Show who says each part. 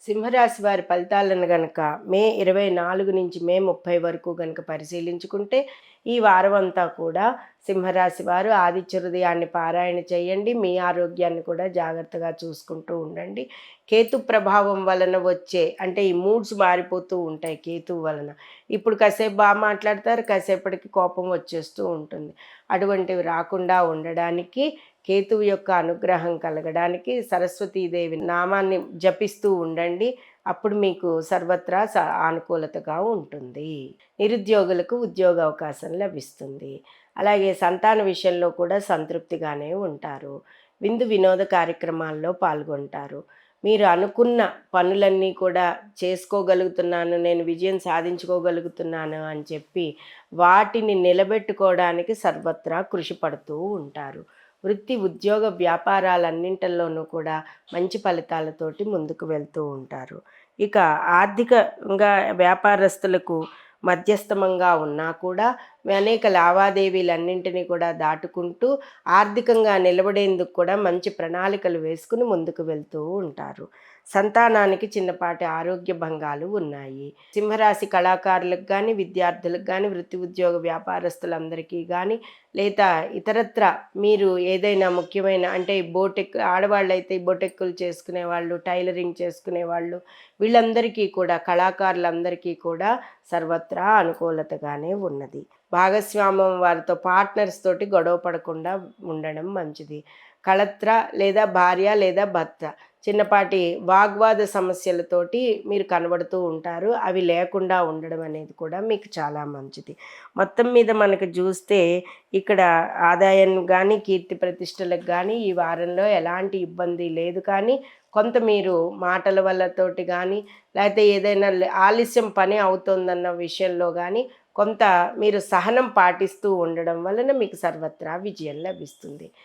Speaker 1: సింహరాశి వారి ఫలితాలను గనక మే 24 నుంచి మే 30 వరకు గనక పరిశీలించుకుంటే, ఈ వారం అంతా కూడా సింహరాశి వారు ఆదిత్య హృదయాన్ని పారాయణ చేయండి. మీ ఆరోగ్యాన్ని కూడా జాగ్రత్తగా చూసుకుంటూ ఉండండి. కేతు ప్రభావం వలన వచ్చే అంటే ఈ మూడ్స్ మారిపోతూ ఉంటాయి కేతువు వలన. ఇప్పుడు కాసేపు మాట్లాడతారు, కాసేపటికి కోపం వచ్చేస్తూ ఉంటుంది. అటువంటివి రాకుండా ఉండడానికి, కేతువు యొక్క అనుగ్రహం కలగడానికి సరస్వతీదేవి నామాన్ని జపిస్తూ ఉండండి. అప్పుడు మీకు సర్వత్రా అనుకూలతగా ఉంటుంది. నిరుద్యోగులకు ఉద్యోగ అవకాశం లభిస్తుంది. అలాగే సంతాన విషయంలో కూడా సంతృప్తిగానే ఉంటారు. విందు వినోద కార్యక్రమాల్లో పాల్గొంటారు. మీరు అనుకున్న పనులన్నీ కూడా చేసుకోగలుగుతున్నాను, నేను విజయం సాధించుకోగలుగుతున్నాను అని చెప్పి వాటిని నిలబెట్టుకోవడానికి సర్వత్రా కృషి పడుతూ ఉంటారు. వృత్తి, ఉద్యోగ, వ్యాపారాలన్నింటిలోనూ కూడా మంచి ఫలితాలతోటి ముందుకు వెళ్తూ ఉంటారు. ఇక ఆర్థికంగా వ్యాపారస్తులకు మధ్యస్థమంగా ఉన్నా కూడా అనేక లావాదేవీలన్నింటినీ కూడా దాటుకుంటూ ఆర్థికంగా నిలబడేందుకు కూడా మంచి ప్రణాళికలు వేసుకుని ముందుకు వెళ్తూ ఉంటారు. సంతానానికి చిన్నపాటి ఆరోగ్య భంగాలు ఉన్నాయి. సింహరాశి కళాకారులకు కానీ, విద్యార్థులకు కానీ, వృత్తి ఉద్యోగ వ్యాపారస్తులందరికీ కానీ, లేదా ఇతరత్ర మీరు ఏదైనా ముఖ్యమైన అంటే బోటెక్ ఆడవాళ్ళైతే బొటెక్కులు చేసుకునేవాళ్ళు, టైలరింగ్ చేసుకునేవాళ్ళు, వీళ్ళందరికీ కూడా కళాకారులందరికీ కూడా సర్వత్రా అనుకూలతగానే ఉన్నది. భాగస్వామ్యం వారితో పార్ట్నర్స్ తోటి గొడవ పడకుండా ఉండడం మంచిది. కళత్ర లేదా భార్య లేదా భర్త చిన్నపాటి వాగ్వాద సమస్యలతోటి మీరు కనబడుతూ ఉంటారు. అవి లేకుండా ఉండడం అనేది కూడా మీకు చాలా మంచిది. మొత్తం మీద మనకు చూస్తే ఇక్కడ ఆదాయం కానీ, కీర్తి ప్రతిష్టలకు కానీ ఈ వారంలో ఎలాంటి ఇబ్బంది లేదు. కానీ కొంత మీరు మాటల వల్లతోటి కానీ, లేకపోతే ఏదైనా ఆలస్యం పని అవుతుందన్న విషయంలో కానీ కొంత మీరు సహనం పాటిస్తూ ఉండడం వలన మీకు సర్వత్రా విజయం లభిస్తుంది.